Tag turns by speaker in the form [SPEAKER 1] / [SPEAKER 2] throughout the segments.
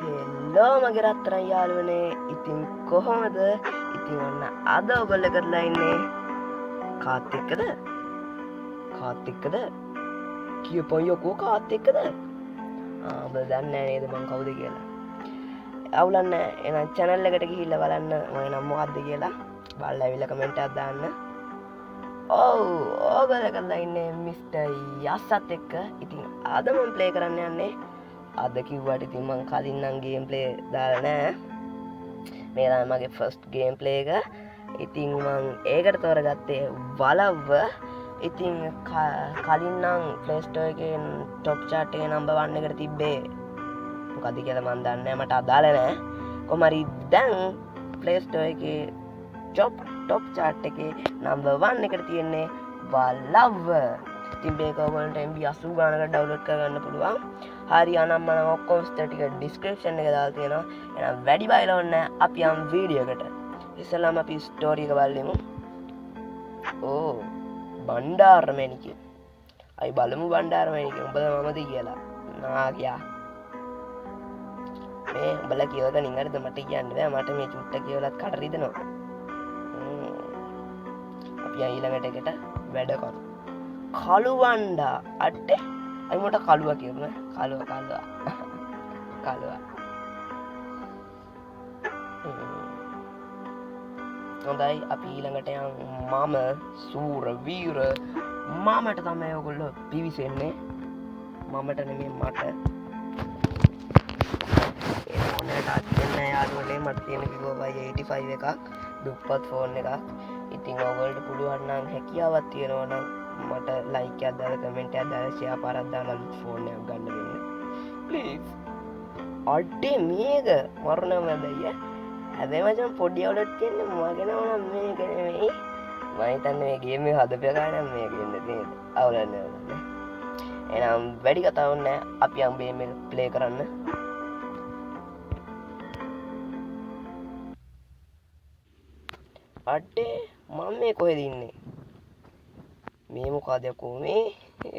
[SPEAKER 1] හෙල්ලෝ මගේ රත්තරන් යාළුවනේ. ඉතින් කොහොමද? ඉතින් ඔන්න අද ඔයගොල්ලෝ කරලා ඉන්නේ කාත් එක්කද? කාත් එක්කද? කියපන් යකෝ කාත් එක්කද? ඔබ දන්නේ නැහැ නේද මං කවුද කියලා? අවුලක් නැහැ. එහෙනම් channel එකට ගිහිල්ලා බලන්න මගේ නම මොකක්ද කියලා. බලලා ඇවිල්ලා කමෙන්ට් එකක් දාන්න. ඔව් ඔයගොල්ලෝ කරලා ඉන්නේ මිස්ටර් යස්සත් එක්ක. ඉතින් අද මම ප්ලේ කරන්න යන්නේ අද කිව්වට ඉතින් මං කලින් නම් ගේම් ප්ලේ දාලා නෑ. මේ තමයි මගේ ෆස්ට් ගේම් ප්ලේ එක. ඉතින් මං ඒකට තෝරගත්තේ වලව්ව. ඉතින් කලින් නම් ප්ලේ ස්ටෝර් එකේ টොප් chart එකේ නම්බර් 1 එකට තිබ්බේ. මොකද කියලා මං දන්නේ නෑ, මට අදාළ නෑ. කොහොම හරි දැන් ප්ලේ ස්ටෝර් එකේ টොප් chart එකේ නම්බර් 1 එකට තියෙන්නේ වලව්ව. ඉතින් මේක ඔයගොල්ලන්ට MB 80 ගානකට ඩවුන්ලෝඩ් කරගන්න පුළුවන්. හරි අනම් මම ඔක්කොම ටික ඩිස්ක්‍රිප්ෂන් එකේ දාලා තියෙනවා. එහෙනම් වැඩි බයලා ඕනේ අපි යම් වීඩියෝ එකට. ඉස්සෙල්ලාම අපි ස්ටෝරි එක බලමු. ඕ බණ්ඩාරමණික. අයි බලමු බණ්ඩාරමණික උඹද මමද කියලා. නාගයා. මේ උඹලා කියවක නින්ගරද මට කියන්න බෑ. මට මේ චුට්ට කියවලත් කට රිදෙනවා. අපි ඊළඟට එකට වැඩ කරමු. කළුවණ්ඩා අට්ටේ අයි මට කළුවා කියන්න. කළුවා හොඳයි අපි ඊළඟට යන් මම සූර වීර මමට තමයි ඔයගොල්ලෝ පිවිසෙන්නේ. මමට නෙමෙයි මට. ඒ ෆෝනට අදින්න යාළුවනේ මට තියෙන Vivo Y85 එකක් දුප්පත් ෆෝන් එකක්. ඉතින් ඔයගොල්ලෝ පුළුවන් නම් හැකියාවක් තියෙනවා නම් මට ලයික් එකක් දාලා කමෙන්ට් එකක් දාලා ෂෙයා පාරක් දාලා ෆෝන් එකක් ගන්න වෙන්නේ. ප්ලීස්. අඩේ මේක මරණම දෙයිය. හැබැයි මචං පොඩි අවුලක් තියෙන්නේ මගේ නම නම් මේක නෙමෙයි. මම හිතන්නේ මේ ගේම් එක හදපියා ගන්න මේක ඉන්නේ නේද? අවුලක් නෑ. එහෙනම් වැඩි කතාවක් නෑ. අපි යම් ගේම් එක ප්ලේ කරන්න. අඩේ මම මේ කොහෙද ඉන්නේ? මේ මොකද කොහේ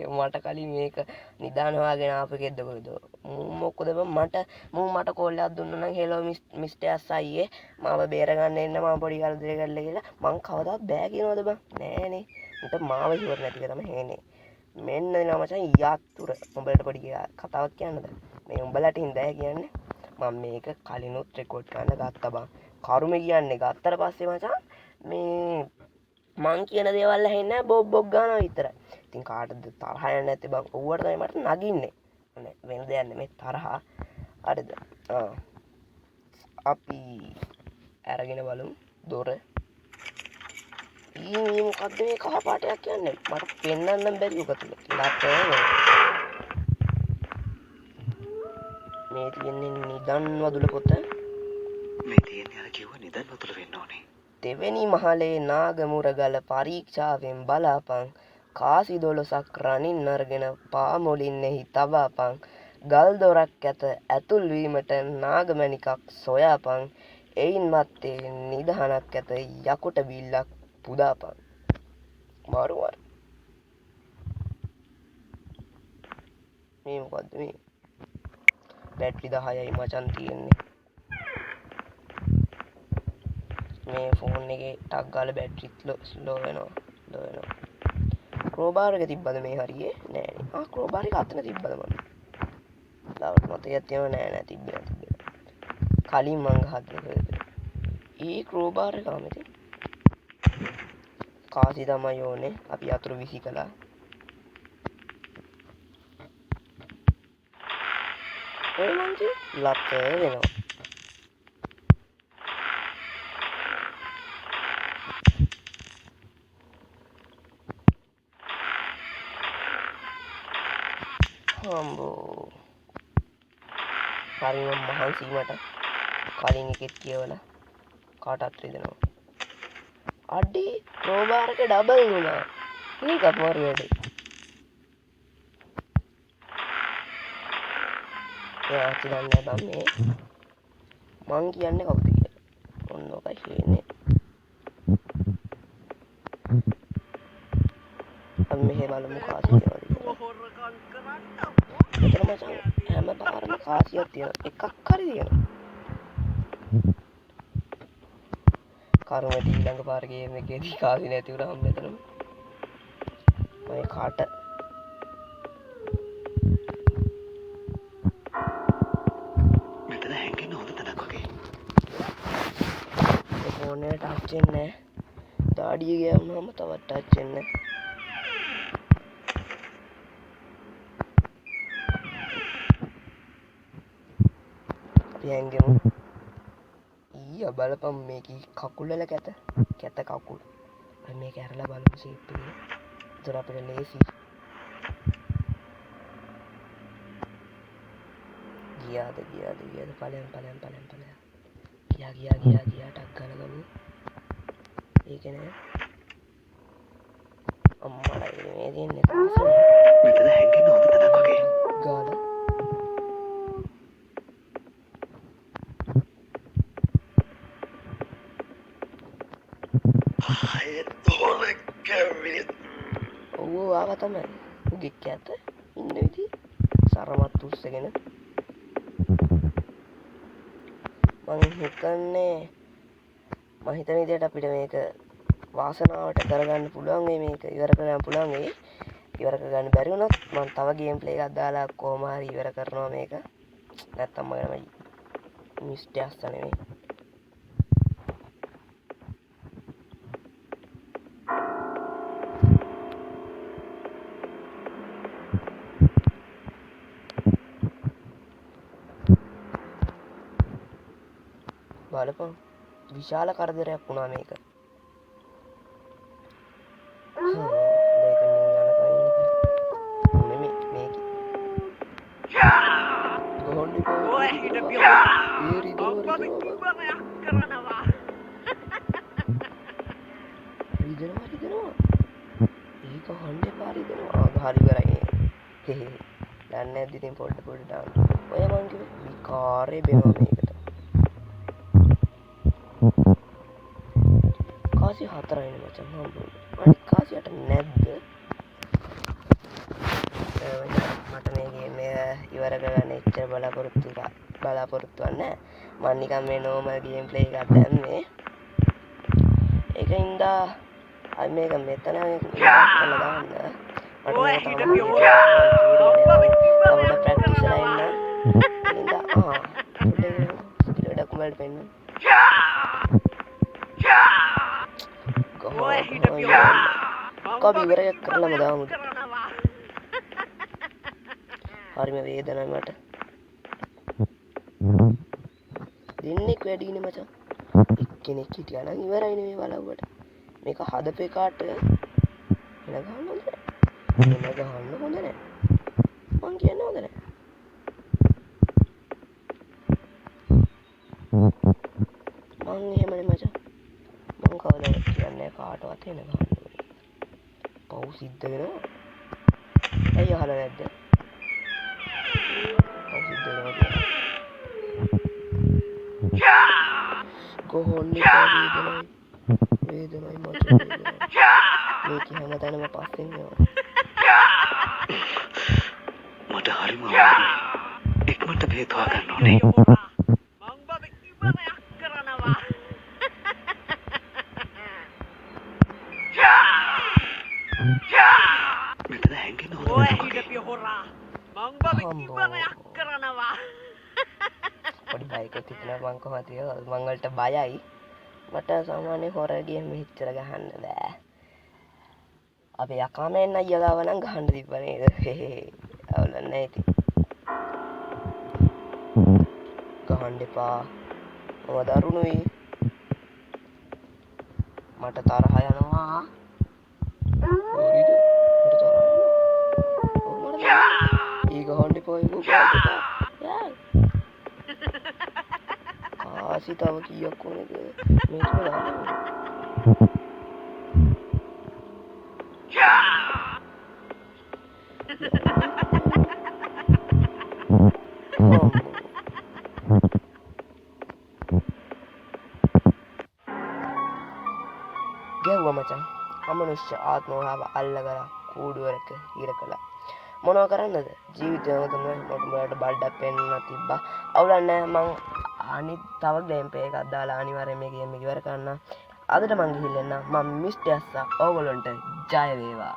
[SPEAKER 1] මට කලින් මේක නිදාන හොයාගෙන ආපු එකෙක්ද කොහෙද මොකද මට කෝල් එකක් දුන්නා නම් හෙලෝ මිස්ටර් එස් අයියේ මාව බේර ගන්න එන්න මම පොඩි කරදරයක් කරලා කියලා මං කවදාවත් බෑ කියනවද බං නෑනේ උන්ට මාව ඉවර නැති එක තමයි හේනේ මෙන්න දෙනවා මචං යතුරු උඹලට පොඩි කතාවක් කියන්නද මේ උඹලට හින්දා කියන්නේ මම මේක කලිනුත් රෙකෝඩ් කරන්න ගත්තා බං කරුම කියන්නේ ගත්තට පස්සේ මචං මේ මං කියන දේවල් ඇහෙන්නේ නැහැ බොබ් ගන්නවා විතරයි. ඉතින් කාටද තරහ යන්නේ නැත්තේ බං. ඌවට තමයි මට නගින්නේ. නේ වෙන දෙයක් නෙමෙයි තරහ. හරිද? අපි අරගෙන බලමු දොර. ඊ මොකද්ද මේ කහ පාටයක් කියන්නේ? මට පෙන්වන්න බැරි උක තුල. මේ තියෙන්නේ නිදන් වදුල පොත.
[SPEAKER 2] මේ තියෙන්නේ අර කිව්ව නිදන් වතුර වෙන්න ඕනේ.
[SPEAKER 1] දෙවෙනි මහලේ නාගමුරගල පරීක්ෂාවෙන් බලාපන් කාසි දොළොසක් රනින් අරගෙන පාමොලින්නෙහි තබාපන් ගල් දොරක් ඇත ඇතුල් වීමට නාගමණිකක් සොයාපන් එයින් මත්තේ නිදහනක් ඇත යකුට බිල්ලක් පුදාපන් මාරුවර මේ මොකද්ද මේ බැටරි 10යි මචන් තියෙන්නේ මේ ෆෝන් එකේ ටක් ගාලා බැටරිත් ස්ලෝ වෙනවා ක්‍රෝබාර් එක තිබ්බද මේ හරියේ නෑනේ ක්‍රෝබාර් එක අතන තිබ්බද මම ලාවට මතකයක් තියෙනව නෑ තිබ්බේ කලින් මං ගහද්දි ඊ ක්‍රෝබාර් එක ආමෙතේ කාසි තමයි ඕනේ අපි අතුරු විසි කළා ඔය මං ලත් වෙනවා අම්බෝ හරිම මහන්සි මට කලින් එකෙත් කියවලා කාටත් රිදෙනවා අඩේ ක්‍රෝබාර් එක ඩබල් වුණා මේකත් මාරු වැඩේ එයා කියන්නේ බම් මේ මං කියන්නේ කවුද කියලා ඔන්න ඔකයි කියන්නේ අපි මෙහෙ බලමු කාසි කියවලා මෙතන මචං හැම පාරම කාසියක් තියෙනවා. එකක් හරි තියෙනවා. කර්මයට ඊළඟ පාර ගේම් එකේදී කාසි නැති වුණාම මෙතනම මම කාට
[SPEAKER 2] මෙතන හැංගෙන්න හොඳ තැනක් වගේ.
[SPEAKER 1] ඒ ෆෝන් එක ටච් වෙන්නේ නැහැ. දාඩිය ගෑවුනම තවත් ටච් වෙන්නේ නැහැ. අපි හැංගෙමු. ඊය බලපන් මේකේ කකුල් වල කැත කකුල්. අපි මේක ඇරලා බලමු ෂේප් එක. ඒතර අපිට ලේසි. ගියාද ඵලයන්. ගියා ටක් ගාලා ගමු. ඒක නෑ. අම්මලා මේ දෙන්නේ කාසනේ.
[SPEAKER 2] මෙතන හැංගෙන්න හොඳ තැනක් වගේ.
[SPEAKER 1] ගාලා ඔව් ආවා තමයි. උගෙක් කැත ඉන්න විදිහ සරමත් උස්සගෙන මම හිතන විදිහට අපිට මේක වාසනාවට කරගන්න පුළුවන් මේක ඉවර කරගන්න පුළුවන් ඉවර කරගන්න බැරි වුණොත් මම තව ගේම් ප්ලේ එකක් දාලා කොහොම හරි ඉවර කරනවා මේක. නැත්තම් මම මිස්ටර්ස් නෙමෙයි. බලපන් විශාල කරදරයක් වුණා මේක. දන්නේ නැද්ද ඉතින් පොඩ්ඩ දාන්න. ඔය මං කිව්වේ විකාරේ බෙනවා මේකට. කාසි 4යි නේ මචං හම්බුනේ. අනිත් කාසියට නැද්ද? මට මේ ගේම් එක ඉවර කරගන්න එච්චර බලාපොරොත්තු නැහැ. මම නිකන් මේ normal game play එකක් දැම්මේ. ඒකින්ද අයි මේක මෙතන ඉවර කරලා දාන්න. මට මේක තව ප්‍රැක්ටිස් කරලා ඉන්න. ඒකින්ද ඩොක්යුමන්ට් පෙන්න. කවි ඉවර කරලාම දාමු. හරිම වේදනයි මට. දෙන්නෙක් වැඩිනේ මචං. එක්කෙනෙක් හිටියා නම් ඉවරයිනේ මේ බලවුවට. මේක හදපේ කාට එන ගහන්න හොඳ නැහැ. මං කියන්නේ හොඳ නැහැ. මං එහෙමනේ මචං. මං කවදාවත් කියන්නේ කාටවත් එන ගහන්න. පව් සිද්ධ වෙනවා. ඇයි අහලා නැද්ද? පව් සිද්ධ වෙනවා කියලා. කොහොන්නේ වේදනයි මචං. මේක හැමතැනම පස්සෙන් යනවා.
[SPEAKER 2] මට හරිම අමාරුයි. ඉක්මනට බේත් හොයාගන්න ඕනේ. මෙතන හැංගෙන්න හොඳ
[SPEAKER 1] පොඩි බයිකක් තිබුණා මං කොහොමද මං වලට බයයි. මට සාමාන්‍ය හොරර් ගේම් මෙච්චර ගහන්න බෑ. අපි යකාමෙන් අයියා ගාව නම් ගහන්න තිබ්බ නේද? අවුලක් නැහැ ඉතින්. ගහන්න එපා. මම දරුණුයි. මට තරහ යනවා. හරිද? මට තරහ යනවා. ඊ ගහන්න එපා ඒකෝ ගහන්න. කාසි තව කීයක් ඕනේද? මේක දාන්න. ගැව්වා මචං. අමනුෂ්‍ය ආත්මෝහාව අල්ලගලා කූඩුවරක හිර කළා. මොනව කරන්නද ජීවිතයම තමයි මට බල්ඩක් පෙන්වන්න තිබ්බා අවුලක් නැහැ මං අනිත් තව ගේම් ප්ලේ එකක් දාලා අනිවාර්යෙන් මේ ගේම් එක ඉවර කරන්න අදට මං ගිහින් එන්න මම මිස් ඩැස්සා ඕගොල්ලන්ට ජය වේවා